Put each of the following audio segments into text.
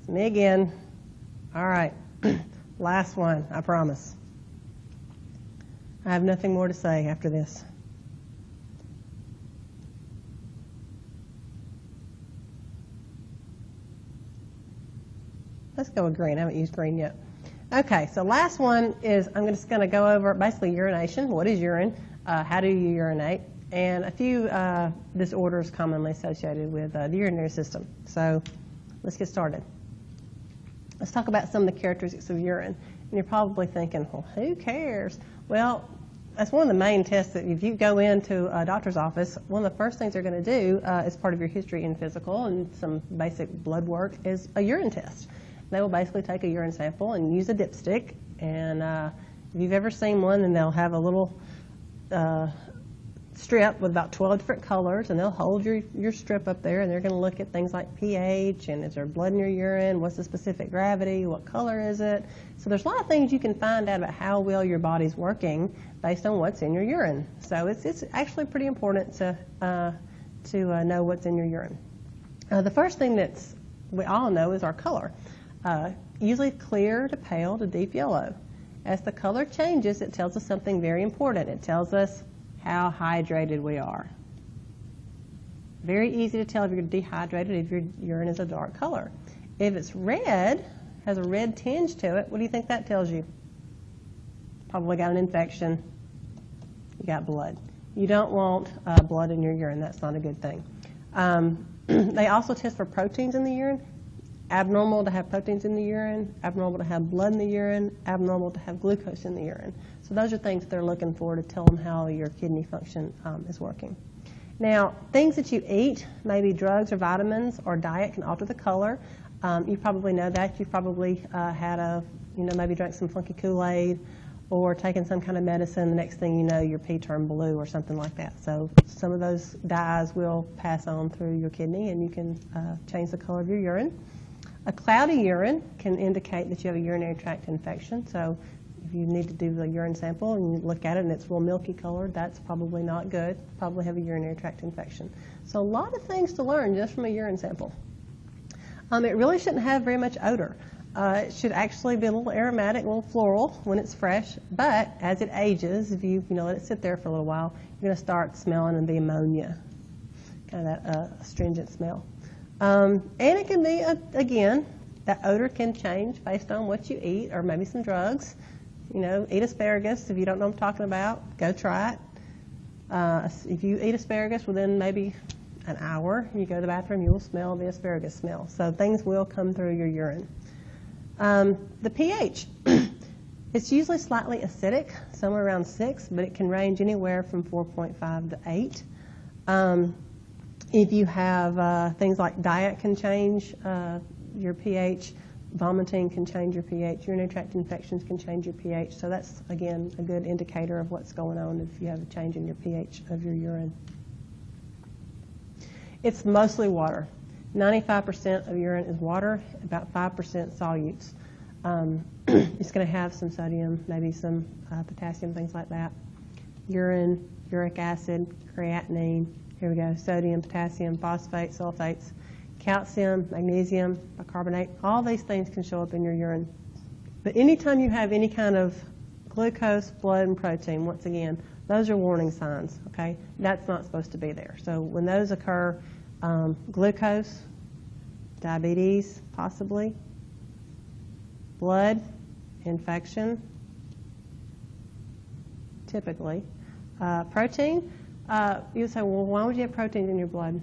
Me again. All right. Last one, I promise. I have nothing more to say after this. Let's go with green. I haven't used green yet. Okay, so last one is I'm just going to go over basically urination. What is urine? How do you urinate? And a few disorders commonly associated with the urinary system. So let's get started. Let's talk about some of the characteristics of urine. And you're probably thinking, well, who cares? Well, that's one of the main tests that if you go into a doctor's office, one of the first things they're going to do as part of your history and physical and some basic blood work is a urine test. They will basically take a urine sample and use a dipstick. And if you've ever seen one, then they'll have a little strip with about 12 different colors, and they'll hold your strip up there, and they're going to look at things like pH, and is there blood in your urine, what's the specific gravity, what color is it. So there's a lot of things you can find out about how well your body's working based on what's in your urine. So it's actually pretty important to know what's in your urine. The first thing we all know is our color. Usually clear to pale to deep yellow. As the color changes, it tells us something very important. It tells us how hydrated we are. Very easy to tell if you're dehydrated if your urine is a dark color. If it's red, has a red tinge to it, what do you think that tells you? Probably got an infection. You got blood. You don't want blood in your urine. That's not a good thing. They also test for proteins in the urine. Abnormal to have proteins in the urine, abnormal to have blood in the urine, abnormal to have glucose in the urine. So those are things they're looking for to tell them how your kidney function is working. Now, things that you eat, maybe drugs or vitamins or diet, can alter the color. You probably know that. You've probably had maybe drank some funky Kool-Aid or taken some kind of medicine. The next thing you know, your pee turned blue or something like that. So some of those dyes will pass on through your kidney, and you can change the color of your urine. A cloudy urine can indicate that you have a urinary tract infection. So if you need to do the urine sample and you look at it and it's real milky colored, that's probably not good. Probably have a urinary tract infection. So a lot of things to learn just from a urine sample. It really shouldn't have very much odor. It should actually be a little aromatic, a little floral when it's fresh. But as it ages, if you let it sit there for a little while, you're going to start smelling the ammonia, kind of that astringent smell. And it can be, again, that odor can change based on what you eat or maybe some drugs. Eat asparagus. If you don't know what I'm talking about, go try it. If you eat asparagus within maybe an hour, you go to the bathroom, you will smell the asparagus smell. So things will come through your urine. The pH. It's usually slightly acidic, somewhere around 6, but it can range anywhere from 4.5 to 8. If you have things like diet can change your pH, vomiting can change your pH, urinary tract infections can change your pH. So that's, again, a good indicator of what's going on if you have a change in your pH of your urine. It's mostly water. 95% of urine is water, about 5% solutes. It's going to have some sodium, maybe some potassium, things like that. Urine, uric acid, creatinine. Here we go, sodium, potassium, phosphate, sulfates, calcium, magnesium, bicarbonate. All these things can show up in your urine. But anytime you have any kind of glucose, blood, and protein, once again, those are warning signs, okay? That's not supposed to be there. So when those occur, glucose, diabetes, possibly, blood, infection, typically, protein. You say, well, why would you have protein in your blood?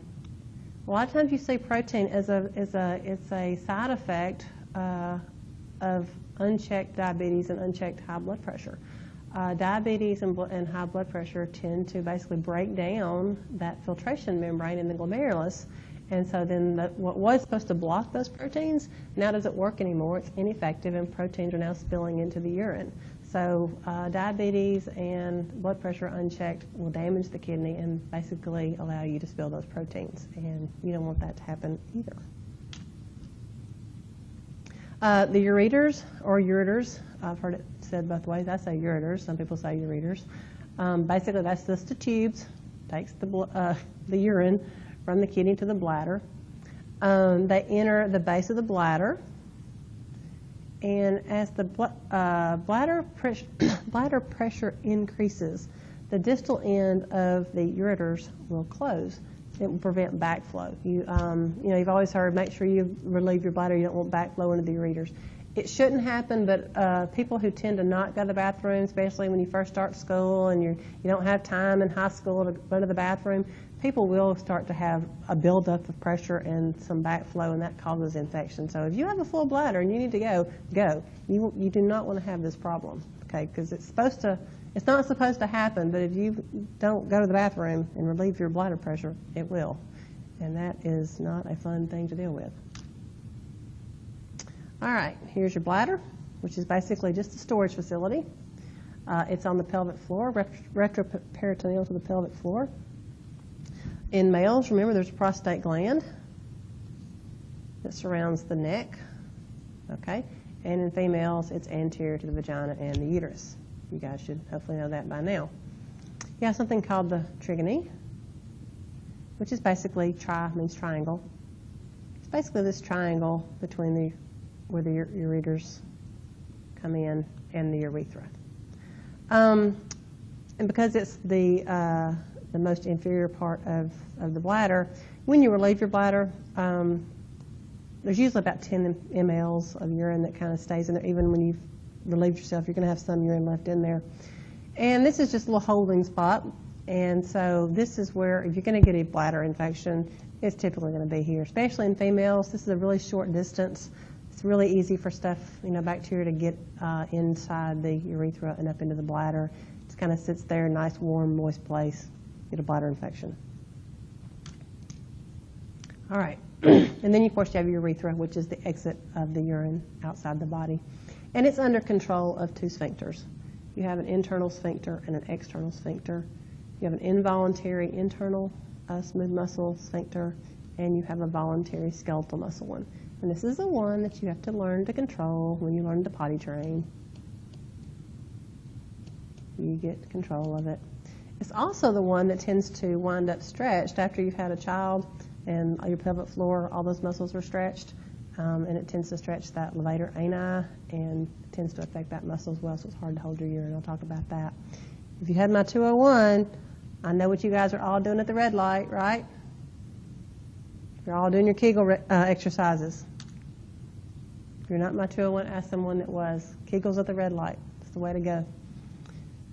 A lot of times you see protein as it's a side effect of unchecked diabetes and unchecked high blood pressure. Diabetes and high blood pressure tend to basically break down that filtration membrane in the glomerulus, and so then what was supposed to block those proteins now doesn't work anymore. It's ineffective, and proteins are now spilling into the urine. So diabetes and blood pressure unchecked will damage the kidney and basically allow you to spill those proteins, and you don't want that to happen either. The ureters or ureters, I've heard it said both ways. I say ureters. Some people say ureters. Basically, that's just the tubes, takes the urine from the kidney to the bladder. They enter the base of the bladder, and as the bladder pressure increases, the distal end of the ureters will close. It will prevent backflow. You've always heard, make sure you relieve your bladder. You don't want backflow into the ureters. It shouldn't happen, but people who tend to not go to the bathroom, especially when you first start school and you don't have time in high school to go to the bathroom, people will start to have a buildup of pressure and some backflow, and that causes infection. So if you have a full bladder and you need to go. You do not want to have this problem, okay? Because it's not supposed to happen, but if you don't go to the bathroom and relieve your bladder pressure, it will. And that is not a fun thing to deal with. All right, here's your bladder, which is basically just a storage facility. It's on the pelvic floor, retroperitoneal to the pelvic floor. In males, remember, there's a prostate gland that surrounds the neck, okay? And in females, it's anterior to the vagina and the uterus. You guys should hopefully know that by now. You have something called the trigony, which is basically means triangle. It's basically this triangle between where the ureters come in and the urethra. And because it's the most inferior part of the bladder, when you relieve your bladder, there's usually about 10 mLs of urine that kind of stays in there. Even when you've relieved yourself, you're going to have some urine left in there. And this is just a little holding spot. And so this is where, if you're going to get a bladder infection, it's typically going to be here, especially in females. This is a really short distance. It's really easy for stuff, bacteria to get inside the urethra and up into the bladder. It just kind of sits there, nice, warm, moist place. Get a bladder infection. All right. And then, of course, you have your urethra, which is the exit of the urine outside the body. And it's under control of two sphincters. You have an internal sphincter and an external sphincter. You have an involuntary internal smooth muscle sphincter, and you have a voluntary skeletal muscle one. And this is the one that you have to learn to control when you learn to potty train. You get control of it. It's also the one that tends to wind up stretched after you've had a child and your pelvic floor, all those muscles are stretched. And it tends to stretch that levator ani and it tends to affect that muscle as well, so it's hard to hold your urine. I'll talk about that. If you had my 201, I know what you guys are all doing at the red light, right? You're all doing your Kegel exercises. If you're not my 201, ask someone that was. Kegels at the red light. That's the way to go.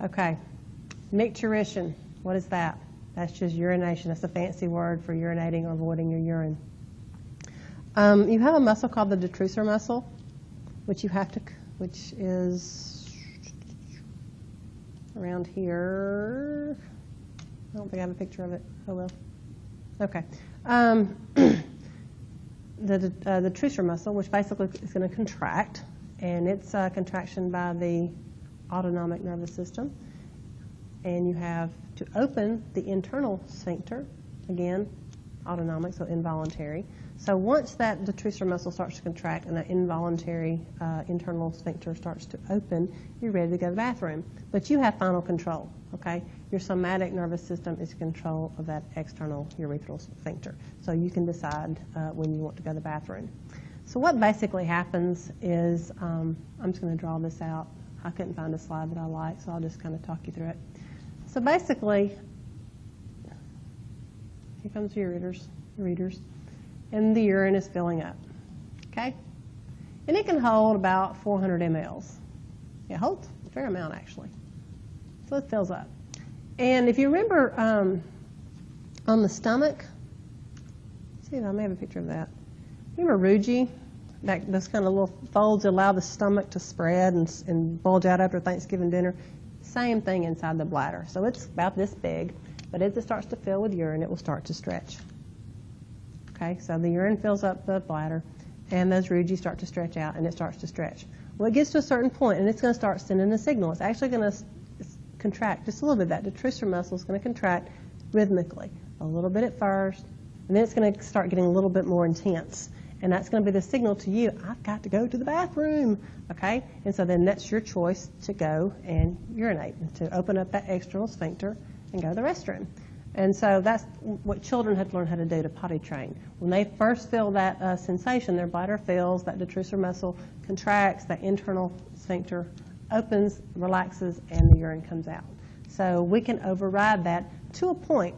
Okay. Micturition. What is that? That's just urination. That's a fancy word for urinating or avoiding your urine. You have a muscle called the detrusor muscle, which is around here. I don't think I have a picture of it. Oh well. Okay. The detrusor muscle, which basically is going to contract, and it's a contraction by the autonomic nervous system. And you have to open the internal sphincter, again, autonomic, so involuntary. So once that detrusor muscle starts to contract and that involuntary internal sphincter starts to open, you're ready to go to the bathroom. But you have final control, okay? Your somatic nervous system is in control of that external urethral sphincter. So you can decide when you want to go to the bathroom. So what basically happens is, I'm just going to draw this out. I couldn't find a slide that I like, so I'll just kind of talk you through it. So basically, here comes the ureters, and the urine is filling up, okay? And it can hold about 400 mLs. It holds a fair amount, actually. So it fills up. And if you remember on the stomach, see, I may have a picture of that. Remember Ruji? Those kind of little folds allow the stomach to spread and bulge out after Thanksgiving dinner. Same thing inside the bladder. So it's about this big, but as it starts to fill with urine, it will start to stretch. Okay, so the urine fills up the bladder, and those rugae start to stretch out, and it starts to stretch. Well, it gets to a certain point, and it's going to start sending a signal. It's actually going to contract just a little bit. That detrusor muscle is going to contract rhythmically, a little bit at first, and then it's going to start getting a little bit more intense. And that's going to be the signal to you, I've got to go to the bathroom, okay? And so then that's your choice to go and urinate, to open up that external sphincter and go to the restroom. And so that's what children have to learn how to do to potty train. When they first feel that sensation, their bladder fills, that detrusor muscle contracts, that internal sphincter opens, relaxes, and the urine comes out. So we can override that to a point.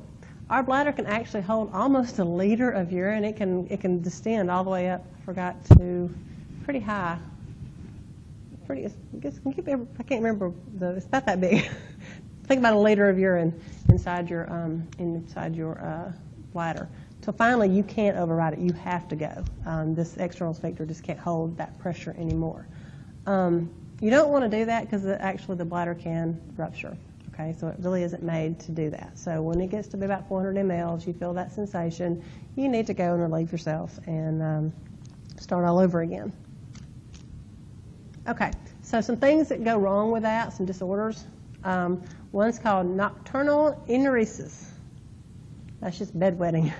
Our bladder can actually hold almost a liter of urine. It can distend all the way up, I forgot, to pretty high. I can't remember, it's about that big. Think about a liter of urine inside your bladder. So finally, you can't override it. You have to go. This external sphincter just can't hold that pressure anymore. You don't want to do that because actually the bladder can rupture. Okay, so it really isn't made to do that. So when it gets to be about 400 mLs, you feel that sensation, you need to go and relieve yourself and start all over again. Okay, so some things that go wrong with that, some disorders. One's called nocturnal enuresis. That's just bedwetting,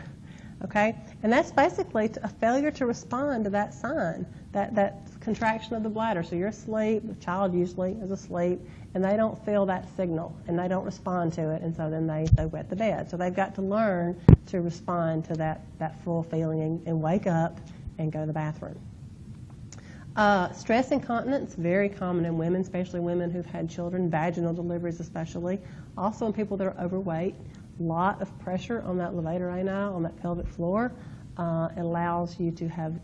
okay? And that's basically a failure to respond to that sign, that contraction of the bladder. So you're asleep, the child usually is asleep, and they don't feel that signal, and they don't respond to it, and so then they wet the bed. So they've got to learn to respond to that full feeling and wake up and go to the bathroom. Stress incontinence, very common in women, especially women who've had children, vaginal deliveries especially. Also in people that are overweight, a lot of pressure on that levator ani, on that pelvic floor. It allows you to have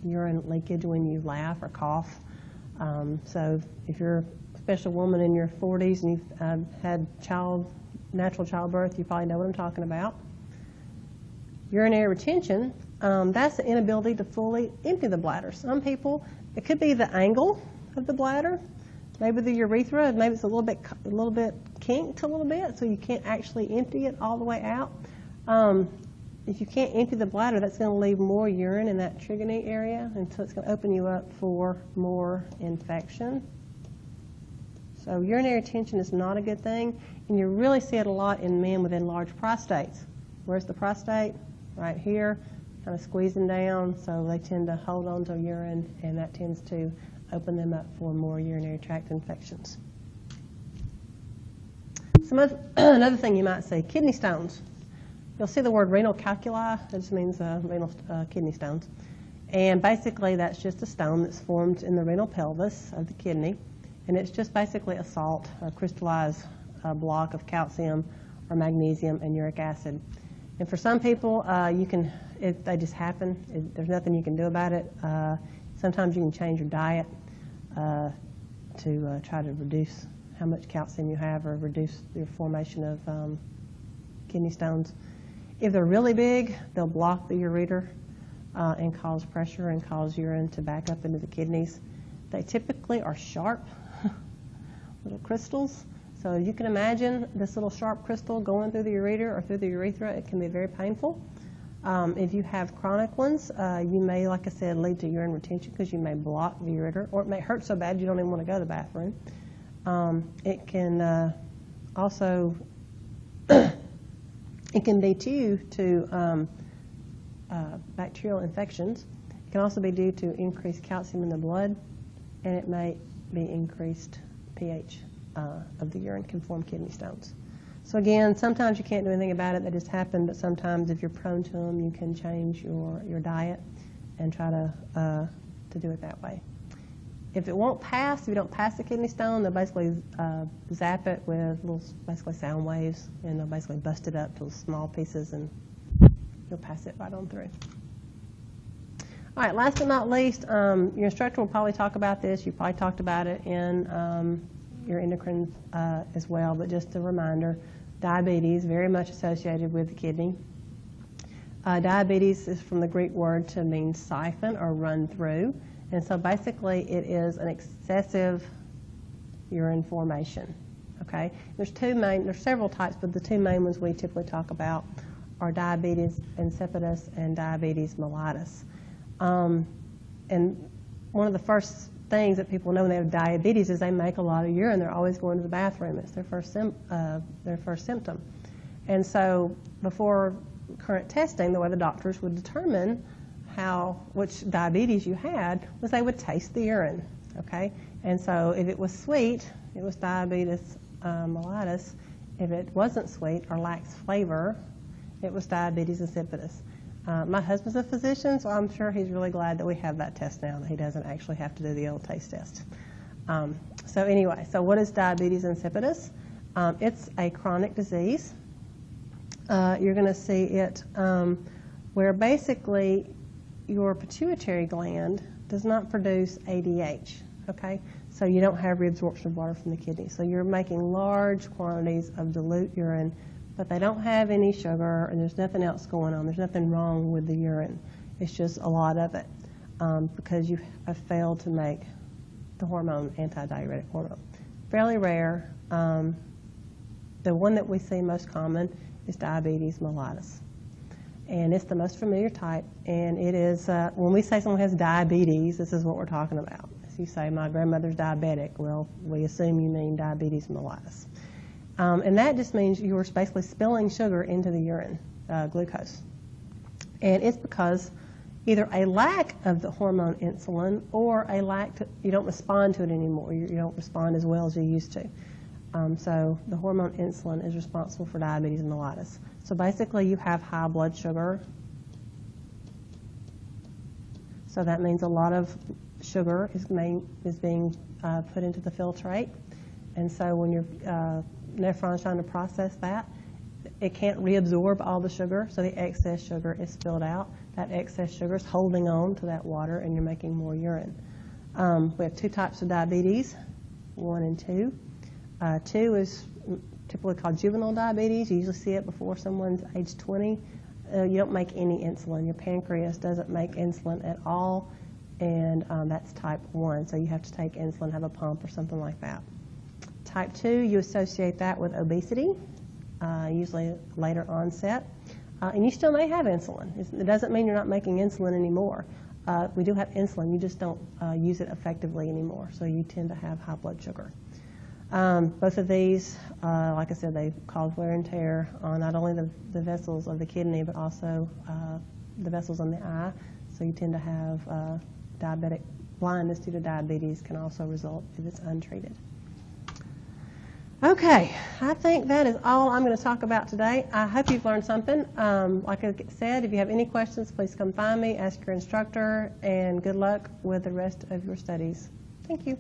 urine leakage when you laugh or cough. So if you're a special woman in your 40s and you've had natural childbirth, you probably know what I'm talking about. Urinary retention. That's the inability to fully empty the bladder. Some people, it could be the angle of the bladder, maybe the urethra, maybe it's a little bit kinked a little bit, so you can't actually empty it all the way out. If you can't empty the bladder, that's going to leave more urine in that trigony area, and so it's going to open you up for more infection. So urinary retention is not a good thing, and you really see it a lot in men with enlarged prostates. Where's the prostate? Right here. Kind of squeezing down, so they tend to hold on to urine, and that tends to open them up for more urinary tract infections. Another thing you might see, kidney stones. You'll see the word renal calculi. That just means renal kidney stones. And basically that's just a stone that's formed in the renal pelvis of the kidney, and it's just basically a salt, a crystallized block of calcium or magnesium and uric acid. And for some people, they just happen. There's nothing you can do about it. Sometimes you can change your diet to try to reduce how much calcium you have or reduce your formation of kidney stones. If they're really big, they'll block the ureter and cause pressure and cause urine to back up into the kidneys. They typically are sharp little crystals. So you can imagine this little sharp crystal going through the ureter or through the urethra. It can be very painful. If you have chronic ones, you may, like I said, lead to urine retention because you may block the ureter, or it may hurt so bad you don't even want to go to the bathroom. It can also, it can be due to bacterial infections. It can also be due to increased calcium in the blood, and it may be increased pH of the urine can form kidney stones. So again, sometimes you can't do anything about it. They just happen, but sometimes if you're prone to them, you can change your diet and try to do it that way. If it won't pass, if you don't pass the kidney stone, they'll basically zap it with little, basically sound waves, and they'll basically bust it up to small pieces, and you'll pass it right on through. All right, last but not least, your instructor will probably talk about this. You probably talked about it in your endocrine as well, but just a reminder, diabetes, very much associated with the kidney. Diabetes is from the Greek word to mean siphon or run through, and so basically it is an excessive urine formation. Okay, there's several types, but the two main ones we typically talk about are diabetes insipidus and diabetes mellitus. And one of the first things that people know when they have diabetes is they make a lot of urine. They're always going to the bathroom. It's their first symptom. And so before current testing, the way the doctors would determine which diabetes you had was they would taste the urine. Okay, and so if it was sweet, it was diabetes mellitus. If it wasn't sweet or lacks flavor, it was diabetes insipidus. My husband's a physician, so I'm sure he's really glad that we have that test now, that he doesn't actually have to do the old taste test. So anyway, so what is diabetes insipidus? It's a chronic disease. You're going to see it where basically your pituitary gland does not produce ADH, okay? So you don't have reabsorption of water from the kidney. So you're making large quantities of dilute urine, but they don't have any sugar, and there's nothing else going on. There's nothing wrong with the urine. It's just a lot of it because you have failed to make the hormone, antidiuretic hormone. Fairly rare. The one that we see most common is diabetes mellitus. And it's the most familiar type, and it is, when we say someone has diabetes, this is what we're talking about. If you say, my grandmother's diabetic, well, we assume you mean diabetes mellitus. And that just means you're basically spilling sugar into the urine, glucose. And it's because either a lack of the hormone insulin or a lack to, you don't respond to it anymore. You don't respond as well as you used to. So the hormone insulin is responsible for diabetes mellitus. So basically you have high blood sugar. So that means a lot of sugar is being put into the filtrate. And so when your nephron's trying to process that, it can't reabsorb all the sugar, so the excess sugar is spilled out. That excess sugar is holding on to that water, and you're making more urine. We have two types of diabetes, 1 and 2. 2 is typically called juvenile diabetes. You usually see it before someone's age 20. You don't make any insulin. Your pancreas doesn't make insulin at all, and that's type 1. So you have to take insulin, have a pump or something like that. Type 2, you associate that with obesity, usually later onset. And you still may have insulin. It doesn't mean you're not making insulin anymore. We do have insulin, you just don't use it effectively anymore, so you tend to have high blood sugar. Both of these, like I said, they cause wear and tear on not only the vessels of the kidney, but also the vessels on the eye. So you tend to have diabetic blindness due to diabetes can also result if it's untreated. Okay, I think that is all I'm going to talk about today. I hope you've learned something. Like I said, if you have any questions, please come find me, ask your instructor, and good luck with the rest of your studies. Thank you.